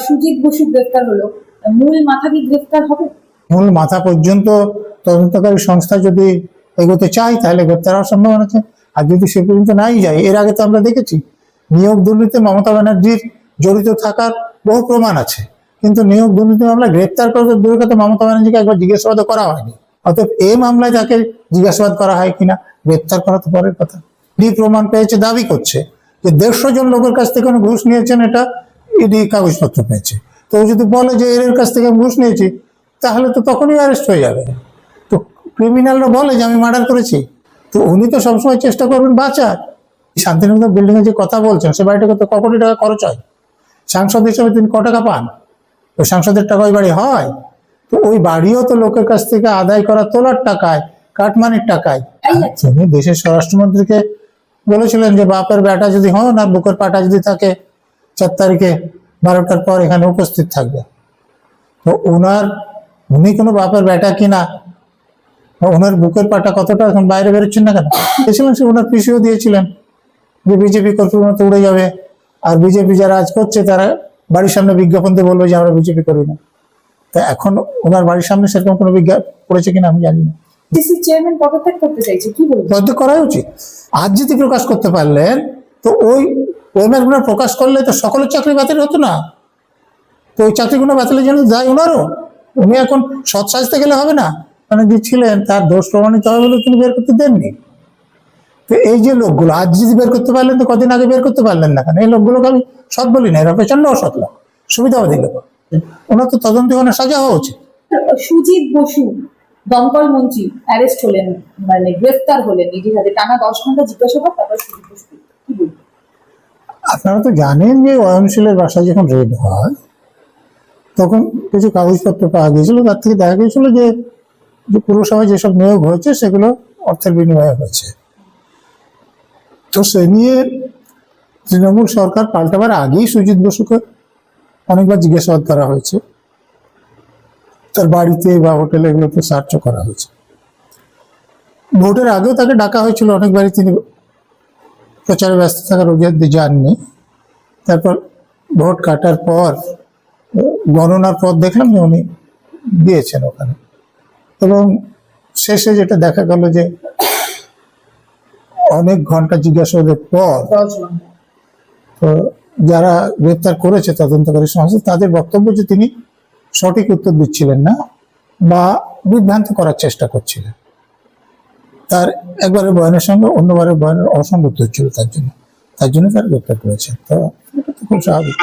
সুজিত বসু গ্রেফতার হলো, মূল মাথা কি গ্রেফতার হবে? মূল মাথা পর্যন্ত তদন্তকারী সংস্থা যদি এগোতে চায় তাহলে গ্রেপ্তার হওয়ার সম্ভাবনা আছে। আর যদি সে পর্যন্ত নাই যায়, এর আগে তো আমরা দেখেছি নিয়োগ দুর্নীতিতে মমতা ব্যানার্জির জড়িত থাকার বহু প্রমাণ আছে, কিন্তু নিয়োগ দুর্নীতি মামলা গ্রেপ্তার করে দূরের কথা মমতা ব্যানার্জিকে একবার জিজ্ঞাসাবাদ করা হয়নি। অতএব এই মামলায় তাকে জিজ্ঞাসাবাদ করা হয় কিনা, গ্রেপ্তার করা তো পরের কথা। ইডি প্রমাণ পেয়েছে, দাবি করছে যে 150 জন লোকের কাছ থেকে উনি ঘুষ নিয়েছেন, এটা ইডি কাগজপত্র পেয়েছে। তো ও যদি বলে যে এর কাছ থেকে আমি ঘুষ নিয়েছি, তাহলে তো তখনই অ্যারেস্ট হয়ে যাবে। তো ক্রিমিনালরা বলে যে আমি মার্ডার করেছি, তো উনি তো সবসময় চেষ্টা করবেন বাঁচার। শান্তিনিকেতন বিল্ডিং এ যে কথা বলছেন, সে বাড়িটাকে তো ক কোটি টাকা খরচ হয়, সাংসদ হিসেবে তিনি ক টাকা পান? তো সাংসদের টাকা ওই বাড়ি হয়? তো ওই বাড়িও তো লোকের কাছ থেকে আদায় করা তোলার টাকায়, কাটমানির টাকায়। তিনি দেশের স্বরাষ্ট্রমন্ত্রীকে বলেছিলেন যে বাপের বেটা যদি হন আর বুকের পাটা যদি থাকে, 4 তারিখে 12টার পর এখানে উপস্থিত থাকবে। তো উনি কোনো বাপের বেটা কিনা, ওনার বুকের পাটা কতটা এখন বাইরে বেরোচ্ছেন না কেন? দিয়েছিলেন, সে ওনার পিসিও দিয়েছিলেন যে বিজেপি কর্তৃপক্ষ মতো উড়ে যাবে, আর বিজেপি যারা আজ করছে তারা বাড়ির সামনে বিজ্ঞাপন দিয়ে বলবে যে আমরা বিজেপি করি না। তা এখন ওনার বাড়ির সামনে সেরকম কোনো বিজ্ঞাপন করেছে কিনা আমি জানি না। চেয়ারম্যান পদত্যাগ করতে চাইছে, কি বলবো? পদত্যাগ করাই উচিত। আজ যদি প্রকাশ করতে পারলেন, তো ওই ম্যাচগুলো প্রকাশ করলে তো সকলের চাকরি বাতিল হতো না। তো ওই চাকরিগুলো বাতিলের জন্য দায় ওনারও। উনি এখন সৎ সাজতে গেলে হবে না, মানে যে ছিলেন তার দোষ প্রমাণিত হবে বলে তিনি বের করতে দেননি। তো এই যে লোকগুলো আজ যদি বের করতে পারলেন, তো কদিন আগে বের করতে পারলেন না কেন? এই লোকগুলোকে আমি সৎ বলি না, এরা প্রচন্ড অসৎ লোক, সুবিধাবাদী লোক। ওনার তো তদন্তে ওনার সাজা হওয়া উচিত। সুজিত বসু দমকল মন্ত্রী অ্যারেস্ট হলেন, মানে গ্রেফতার হলেন ইডির হাতে। টানা 10 ঘন্টা জিজ্ঞাসাবাদ, তারপর সুজিত বসু, কি বলবো? আপনারা তো জানেন যে অয়নশীলের বাসায় যখন রেড হয় তখন কিছু কাগজপত্র পাওয়া গিয়েছিল, তার থেকে দেখা গিয়েছিল যে পুরসভায় যেসব নিয়োগ হয়েছে সেগুলো অর্থের বিনিময়ে হয়েছে। তো সে নিয়ে তৃণমূল সরকার পাল্টাবার আগেই সুজিত বসুকে অনেকবার জিজ্ঞাসাবাদ করা হয়েছে, তার বাড়িতে বা হোটেলে এগুলোতে সার্চও করা হয়েছে। ভোটের আগেও তাকে ডাকা হয়েছিল অনেকবারই, তিনি প্রচারে ব্যস্ত থাকার অজুহাতে যাননি। তারপর ভোট কাটার পর গণনার পর দেখলাম যে উনি গিয়েছেন ওখানে, এবং শেষে যেটা দেখা গেল যে অনেক ঘন্টা জিজ্ঞাসাবাদের পর 10 ঘন্টা। তো যারা গ্রেপ্তার করেছে তদন্তকারী সংস্থা, তাদের বক্তব্য যে তিনি সঠিক উত্তর দিচ্ছিলেন না বা বিভ্রান্ত করার চেষ্টা করছিলেন। তার একবারের বয়ানের সঙ্গে অন্যবারের বয়ানের অসঙ্গতি হচ্ছিল, তার জন্য তার গ্রেপ্তার করেছে। তো এটা তো খুব স্বাভাবিক।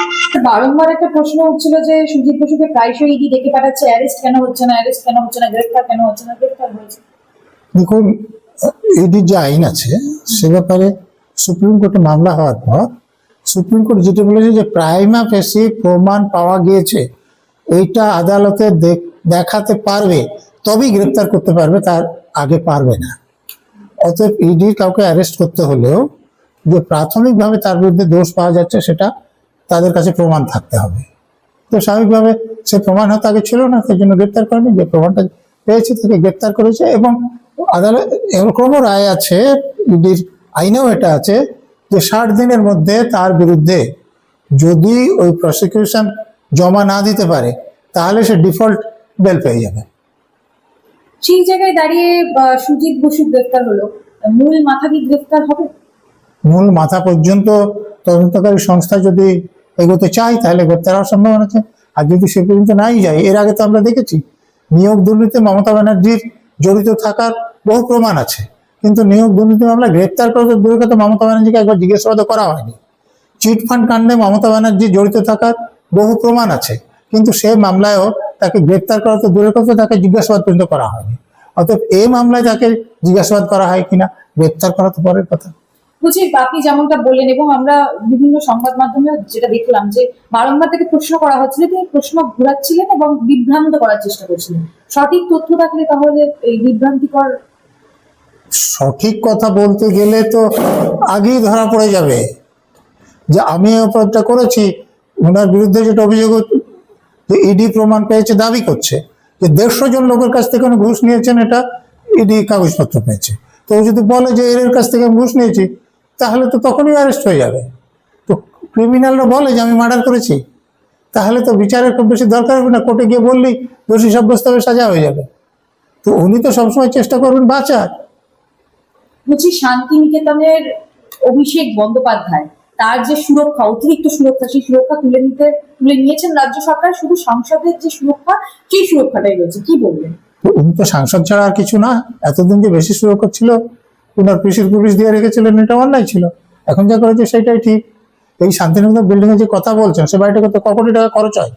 বারংবার একটা প্রশ্ন হচ্ছিল যে সুজিত বসুকে প্রায়শই ইডি ডেকে পাঠাচ্ছে, অ্যারেস্ট কেন হচ্ছে না, অ্যারেস্ট কেন হচ্ছে না, গ্রেফতার কেন হচ্ছে না, গ্রেফতার হয়েছে। দেখুন, ইডির যে আইন আছে সে ব্যাপারে সুপ্রিম কোর্টে মামলা হওয়ার পর সুপ্রিম কোর্ট যেটা বলেছে যে প্রাইমা ফেসি প্রমাণ পাওয়া গিয়েছে, এইটা আদালতে দেখাতে পারবে তবেই গ্রেপ্তার করতে পারবে, তার আগে পারবে না। অতএব ইডি কাউকে অ্যারেস্ট করতে হলেও যে প্রাথমিকভাবে তার বিরুদ্ধে দোষ পাওয়া যাচ্ছে সেটা তাদের কাছে প্রমাণ থাকতে হবে। তো স্বাভাবিকভাবে সে প্রমাণ হয়তো আগে ছিল না, সেই জন্য গ্রেপ্তার করেনি। যে প্রমাণটা পেয়েছে তাকে গ্রেপ্তার করেছে, এবং আদালত এরকমও রায় আছে, ইডির আইনেও এটা আছে যে 60 দিনের মধ্যে তার বিরুদ্ধে যদি ওই প্রসিকিউশন জমা না দিতে পারে তাহলে সে ডিফল্ট বেল পেয়ে যাবে। সেই জায়গায় দাঁড়িয়ে সুজিত বসু গ্রেফতার হলো, মূল মাথা কি গ্রেফতার হবে? মূল মাথা পর্যন্ত তদন্তকারী সংস্থা যদি এগোতে চায় তাহলে গ্রেপ্তার হওয়ার সম্ভাবনা আছে। আর যদি সে পর্যন্ত নাই যায়, এর আগে তো আমরা দেখেছি নিয়োগ দুর্নীতিতে মমতা ব্যানার্জির জড়িত থাকার বহু প্রমাণ আছে, কিন্তু নিয়োগ দুর্নীতি মামলা গ্রেপ্তার করে দূরের কথা মমতা ব্যানার্জিকে একবার জিজ্ঞাসাবাদ করা হয়নি। চিটফান্ড কাণ্ডে মমতা ব্যানার্জি জড়িত থাকার বহু প্রমাণ আছে, কিন্তু সে মামলায়ও তাকে গ্রেপ্তার করা তো দূরের কথা, তাকে জিজ্ঞাসাবাদ পর্যন্ত করা হয়নি। অতএব এই মামলায় তাকে জিজ্ঞাসাবাদ করা হয় কিনা, গ্রেপ্তার করা তো পরের কথা। বুঝি, আপনি যেমনটা বললেন, এবং আমরা বিভিন্ন সংবাদ মাধ্যমে যেটা দেখলাম যে বারংবার তাকে প্রশ্ন করা হচ্ছিল, তিনি প্রশ্ন ঘুরাচ্ছিলেন এবং বিভ্রান্ত করার চেষ্টা করছিলেন। সঠিক তথ্য থাকলে তাহলে এই বিভ্রান্তিকর, সঠিক কথা বলতে গেলে তো আগেই ধরা পড়ে যাবে যে আমি এই অপরাধটা করেছি। ওনার বিরুদ্ধে যেটা অভিযোগ যে ইডি প্রমাণ পেয়েছে, দাবি করছে যে 150 জন লোকের কাছ থেকে উনি ঘুষ নিয়েছেন, এটা ইডি কাগজপত্র পেয়েছে। তো যদি বলে যে এর কাছ থেকে আমি ঘুষ নিয়েছি, তাহলে তো তখনই অ্যারেস্ট হয়ে যাবে। তো ক্রিমিনালরা বলে যে আমি মার্ডার করেছি, তাহলে তো বিচারের খুব বেশি দরকার হবে না, কোর্টে গিয়ে বললেই দোষী সাব্যস্ত হবে, সাজা হয়ে যাবে। তো উনি তো সবসময় চেষ্টা করবেন বাঁচার। বলছি শান্তিনিকেতনের অভিষেক বন্দ্যোপাধ্যায় তার যে সুরক্ষা, অতিরিক্ত সুরক্ষা, সেই সুরক্ষা তুলে নিয়েছেন রাজ্য সরকার, শুধু সংসদের যে সুরক্ষা সেই সুরক্ষাটাই রয়েছে, কি বলবেন? তো উনি তো সাংসদ ছাড়া আর কিছু না। এতদিন যে বেশি সুরক্ষা ছিল, উনার পিসির পুলিশ দিয়ে রেখেছিলেন, এটা অন্যায় ছিল। এখন যা করেছে সেটাই ঠিক। এই শান্তিনিকেতন বিল্ডিং এ যে কথা বলছেন, সে বাড়িটা কত কোটি টাকা খরচ হয়,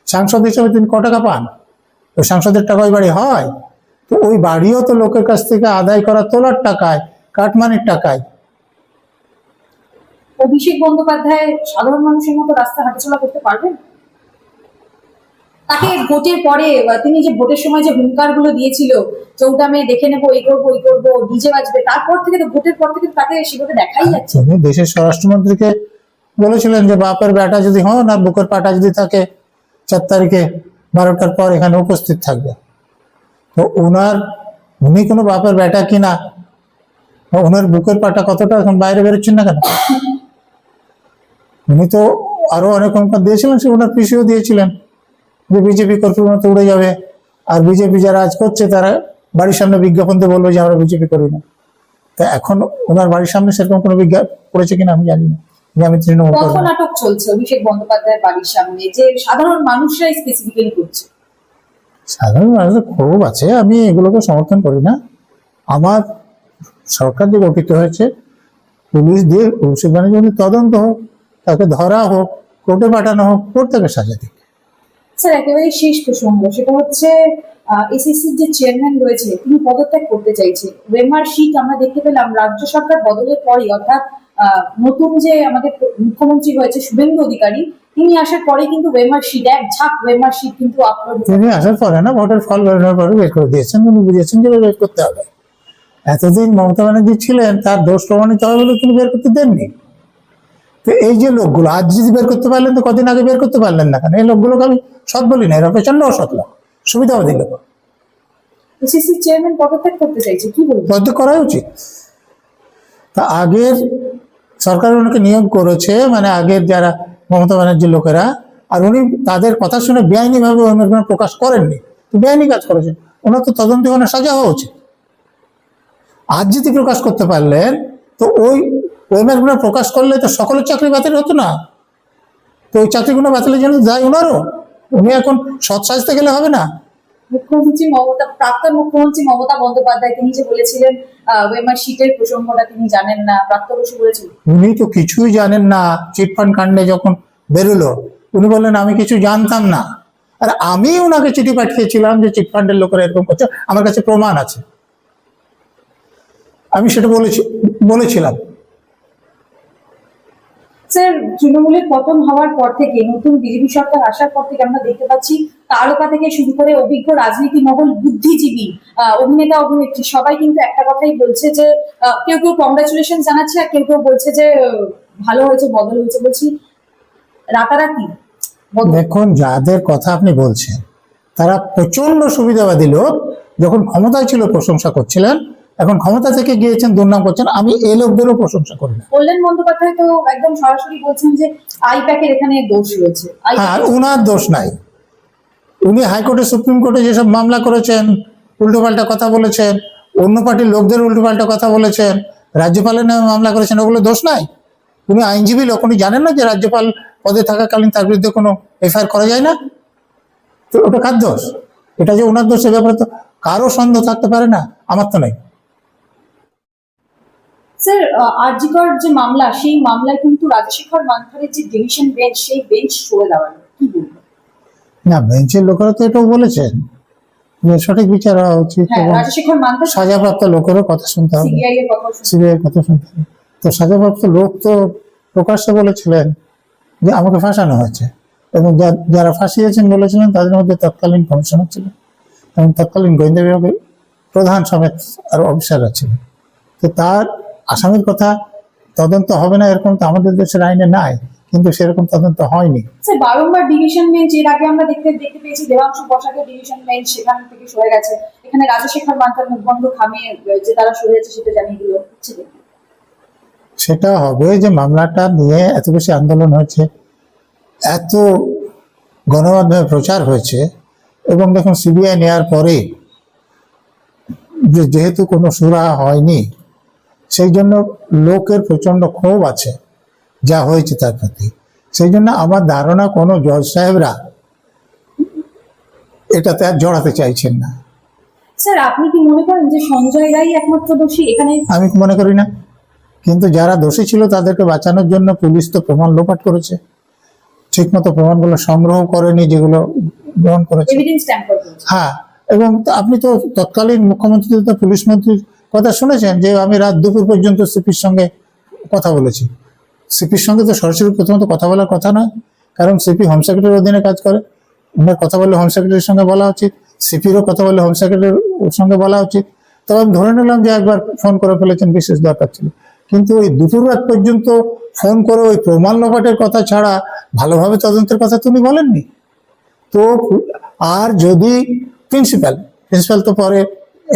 সাংসদ হিসেবে তিনি ক টাকা পান? তো সাংসদের টাকা ওই বাড়ি হয়? তো ওই বাড়িও তো লোকের কাছ থেকে আদায় করা তোলার টাকায়, কাটমানির টাকায়। অভিষেক বন্দ্যোপাধ্যায় সাধারণ মানুষের মতো রাস্তা হাঁটাচলা করতে পারবেন? তাকে ভোটের পরে তিনি যে ভোটের সময় যে হুঙ্কার গুলো দিয়েছিল, চৌঠা মে দেখে নেবো, এই করবো ওই করবো, ডিজে বাজবে, তারপর থেকে তো ভোটের পর থেকে তাকে সেভাবে দেখাই যাচ্ছে। তিনি দেশের স্বরাষ্ট্রমন্ত্রীকে বলেছিলেন যে বাপের বেটা যদি হন আর বুকের পাটা যদি থাকে, 4 তারিখে 12টার পর এখানে উপস্থিত থাকবে। তো উনি কোনো বাপের বেটা কিনা, ওনার বুকের পাটা কতটা এখন বাইরে বেরোচ্ছেন না কেন? উনি তো আরো অনেক হুঙ্কার দিয়েছিলেন, সে ওনার পিসিও দিয়েছিলেন যে বিজেপি কর্তৃক মতো উড়ে যাবে, আর বিজেপি যারা আজ করছে তারা বাড়ির সামনে বিজ্ঞাপন দিয়ে বলবে যে আমরা বিজেপি করি না। তা এখন ওনার বাড়ির সামনে সেরকম কোনো বিজ্ঞাপন করেছে কিনা আমি জানি না, যে আমি তৃণমূল কত করবো না। নাটক চলছে অভিষেক বন্দ্যোপাধ্যায়ের বাড়ির সামনে, যে সাধারণ মানুষরাই স্পেসিফিক্যালি করছে। সাধারণ মানুষের ক্ষোভ আছে, আমি এগুলোকে সমর্থন করি না। আমার সরকার যে গঠিত হয়েছে, পুলিশ দিয়ে অভিষেক ব্যানার্জি তদন্ত হোক, তাকে ধরা হোক, কোর্টে পাঠানো হোক, কোর্ট তাকে সাজা দিক। স্যার একেবারে শেষ প্রসঙ্গ, সেটা হচ্ছে এসএসসির যে চেয়ারম্যান রয়েছে তিনি পদত্যাগ করতে চাইছে। ওয়েমার শিট আমরা দেখতে পেলাম রাজ্য সরকার বদলের পরই, অর্থাৎ নতুন যে আমাদের মুখ্যমন্ত্রী হয়েছে শুভেন্দু অধিকারী, তিনি আসার পরে কিন্তু ওয়েমার শিট, এক ঝাঁক ওয়েমার শিট কিন্তু আপলোড। তিনি আসার পরে না, ভোটের ফল বেরোনোর পরে বের করে দিয়েছেন। উনি বুঝেছেন যে বের করতে হবে। এতদিন মমতা ব্যানার্জি ছিলেন, তার দোষ প্রমাণিত হবে বলে তিনি বের করতে দেননি। তো এই যে লোকগুলো আজ যদি বের করতে পারলেন, তো কদিন আগে বের করতে পারলেন না কেন? এই লোকগুলোকে আমি সৎ বলি না, এরা প্রচন্ড অসৎ লোক, সুবিধাবাদী লোক। এসএসসি চেয়ারম্যান পদত্যাগ করতে চাইছে, কি বলবো? পদত্যাগ করাই উচিত। তা আগের সরকার ওনাকে নিয়োগ করেছে, মানে আগের যারা মমতা ব্যানার্জির লোকেরা, আর উনি তাদের কথা শুনে বেআইনি ভাবে ওনার প্রকাশ করেননি, তো বেআইনি কাজ করেছেন। ওনার তো তদন্তে ওনার সাজা হওয়া উচিত। আজ যদি প্রকাশ করতে পারলেন, তো ওই ওয়েমারগুলো প্রকাশ করলে তো সকলের চাকরি বাতিল হতো না। তো ওই চাকরিগুলো বাতিলের জন্য দায় ওনারও। উনি এখন সৎ সাজতে গেলে হবে না। প্রাক্তন মুখ্যমন্ত্রী মমতা বন্দ্যোপাধ্যায় তিনি যে বলেছিলেন ওয়েমার শিটের প্রসঙ্গটা তিনি জানেন না, প্রাক্তন বসু বলেছিলেন উনি তো কিছুই জানেন না। চিটফান্ড কাণ্ডে যখন বেরোলো, উনি বললেন আমি কিছু জানতাম না। আর আমি ওনাকে চিঠি পাঠিয়েছিলাম যে চিটফান্ডের লোকেরা এরকম করছে, আমার কাছে প্রমাণ আছে, আমি সেটা বলেছিলাম। স্যার তৃণমূলের পতন হওয়ার পর থেকে, নতুন বিজেপি সরকার আসার পর থেকে আমরা দেখতে পাচ্ছি তারকা থেকে শুরু করে অভিজ্ঞ রাজনীতি মহল, বুদ্ধিজীবী, অভিনেতা অভিনেত্রী সবাই কিন্তু একটা কথাই বলছে যে কেউ কেউ কংগ্রাচুলেশন জানাচ্ছে, আর কেউ কেউ বলছে যে ভালো হয়েছে, বদল হয়েছে। বলছি রাতারাতি দেখুন, যাদের কথা আপনি বলছেন তারা প্রচন্ড সুবিধাবাদী লোক। যখন ক্ষমতায় ছিল প্রশংসা করছিলেন, এখন ক্ষমতা থেকে গিয়েছেন দুর্নাম করছেন। আমি এই লোকদেরও প্রশংসা করি না। কল্যাণ বন্দ্যোপাধ্যায় তো একদম সরাসরি বলছেন যে আইপ্যাকের এখানে দোষ রয়েছে। আর উনার দোষ নাই। উনি হাইকোর্টে, সুপ্রিম কোর্টে যেসব মামলা করেছেন, উল্টোপাল্টা কথা বলেছেন, অন্য পার্টির লোকদের উল্টোপাল্টা কথা বলেছেন, রাজ্যপালের নামে মামলা করেছেন, ওগুলো দোষ নাই? উনি আইনজীবী লোক, উনি জানেন না যে রাজ্যপাল পদে থাকাকালীন তার বিরুদ্ধে কোনো এফআইআর করা যায় না? তো ওটা কার দোষ? এটা যে ওনার দোষ, সে ব্যাপারে তো কারো সন্দেহ থাকতে পারে না, আমার তো নাই। স্যার আরজিকর যে মামলা, সেই মামলায় কিন্তু রাজশেখর মান্থারের যে ডিভিশন বেঞ্চ, সেই বেঞ্চ সরে দাঁড়ালো, কি বলবো? না, বেঞ্চের লোকেরা তো এটাও বলেছেন যে সঠিক বিচার হওয়া উচিত, হ্যাঁ, এবং রাজশেখর মান্থার সাজাপ্রাপ্ত লোকেরও কথা শুনতে হবে, সিবিআই এর কথা শুনছি। সিবিআই কথা শুনতে হবে। তো সাজাপ্রাপ্ত লোক তো প্রকাশ্যে বলেছিলেন যে আমাকে ফাঁসানো হয়েছে, এবং যারা ফাঁসিয়েছেন বলেছিলেন তাদের মধ্যে তৎকালীন কমিশনার ছিলেন এবং তৎকালীন গোয়েন্দা বিভাগের প্রধান সমেত আরো অফিসাররা ছিলেন। তো তার আসামির কথা তদন্ত হবে না এরকম তো আমাদের দেশের আইনে নাই, কিন্তু সেরকম তদন্ত হয়নি। স্যার বারংবার ডিভিশন বেঞ্চ, এর আগে আমরা দেখতে পেয়েছি দেবাংশু বসাকের ডিভিশন বেঞ্চ সেখান থেকে সরে গেছে, এখানে রাজশেখর মান্থার মুখবন্ধ খামে যে তারা সরে গেছে সেটা জানিয়ে দিল, হচ্ছে দেখি। সেটা হবে যে মামলাটা নিয়ে এত বেশি আন্দোলন হয়েছে, এত গণমাধ্যমে প্রচার হয়েছে, এবং দেখুন সিবিআই নেওয়ার পরে যেহেতু কোনো সুরাহা হয়নি, সেই জন্য লোকের প্রচন্ড ক্ষোভ আছে যা হয়েছে তার প্রতি। সেই জন্য আমার ধারণা কোনো জজ সাহেবরা এটাতে আর জড়াতে চাইছেন না। স্যার, আপনি কি মনে করেন যে সঞ্জয় রায় একমাত্র দোষী এখানে? আমি মনে করি না, কিন্তু যারা দোষী ছিল তাদেরকে বাঁচানোর জন্য পুলিশ তো প্রমাণ লোপাট করেছে, ঠিকমতো প্রমাণগুলো সংগ্রহ করেনি যেগুলো গ্রহণ করেছে। এভিডেন্স ট্যাম্পার করেছে। হ্যাঁ, এবং আপনি তো তৎকালীন মুখ্যমন্ত্রী তথা পুলিশ মন্ত্রীর কথা শুনেছেন যে আমি রাত দুপুর পর্যন্ত সিপির সঙ্গে কথা বলেছি। সিপির সঙ্গে তো সরাসরি প্রথমত কথা বলার কথা নয়, কারণ সিপি হোম সেক্রেটারির অধীনে কাজ করে। ওনার কথা বললে হোম সেক্রেটারির সঙ্গে বলা উচিত, সিপিরও কথা বললে হোম সেক্রেটারির সঙ্গে বলা উচিত। তবে আমি ধরে নিলাম যে একবার ফোন করে ফেলেছেন, বিশেষ দরকার ছিল। কিন্তু ওই দুপুর রাত পর্যন্ত ফোন করে ওই প্রমাণ লোপাটের কথা ছাড়া ভালোভাবে তদন্তের কথা তুমি বলেননি তো। আর যদি প্রিন্সিপাল তো পরে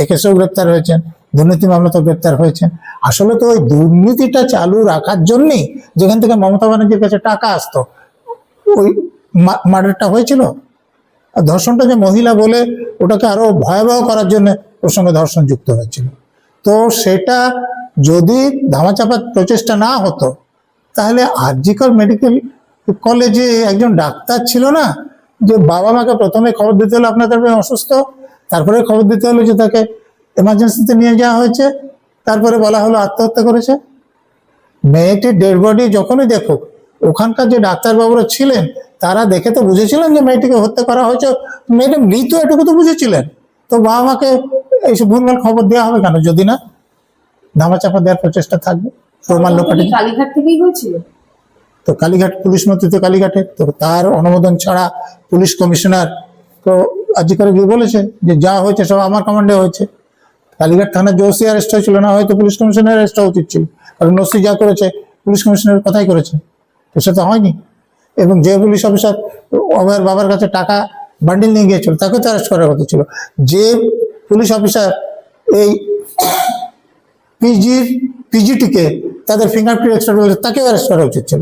এ কেসেও গ্রেপ্তার হয়েছেন, দুর্নীতি মামলাতেও গ্রেপ্তার হয়েছেন। আসলে তো ওই দুর্নীতিটা চালু রাখার জন্যই যেখান থেকে মমতা ব্যানার্জির কাছে টাকা আসতো, ওই মার্ডারটা হয়েছিল। আর ধর্ষণটা যে মহিলা বলে ওটাকে আরো ভয়াবহ করার জন্য ওর সঙ্গে ধর্ষণ যুক্ত হয়েছিল। তো সেটা যদি ধামাচাপা প্রচেষ্টা না হতো, তাহলে আরজিকর মেডিকেল কলেজে একজন ডাক্তার ছিল না, যে বাবা মাকে প্রথমে খবর দিতে হলো আপনাদের মেয়ে অসুস্থ, তারপরে খবর দিতে হলো যে তাকে এমার্জেন্সিতে নিয়ে যাওয়া হয়েছে, তারপরে বলা হলো আত্মহত্যা করেছে। মেয়েটির ডেড বডি যখনই দেখুক, ওখানকার যে ডাক্তারবাবুরা ছিলেন তারা দেখে তো বুঝেছিলেন যে মেয়েটিকে হত্যা করা হয়েছে, মেয়েটা মৃত, এটুকু তো বুঝেছিলেন। তো বাবা মাকে এইসব ভুলভাল খবর দেওয়া হবে কেন, যদি না ধামাচাপা দেওয়ার প্রচেষ্টা থাকবে প্রমাণ লোপাটে। কালীঘাট থেকেই হয়েছিল তো কালীঘাট পুলিশ মন্ত্রী তো কালীঘাটে, তো তার অনুমোদন ছাড়া পুলিশ কমিশনার তো আজকে করে গিয়ে বলেছে যে যা হয়েছে সব আমার কমান্ডে হয়েছে। কালীঘাট থানার যে ওসি অ্যারেস্ট হয়েছিল না, হয়তো পুলিশ কমিশনার অ্যারেস্ট হওয়া উচিত ছিল, কারণ ওসি যা করেছে পুলিশ কমিশনারের কথাই করেছে, তো সেটা হয়নি। এবং যে পুলিশ অফিসার অভয়ের বাবার কাছে টাকা বান্ডিল নিয়ে গিয়েছিল তাকে তো অ্যারেস্ট করার কথা ছিল। যে পুলিশ অফিসার এই পিজিটিকে তাদের ফিঙ্গারপ্রিন্ট এক্সট্রা করেছে তাকেও অ্যারেস্ট করা উচিত ছিল।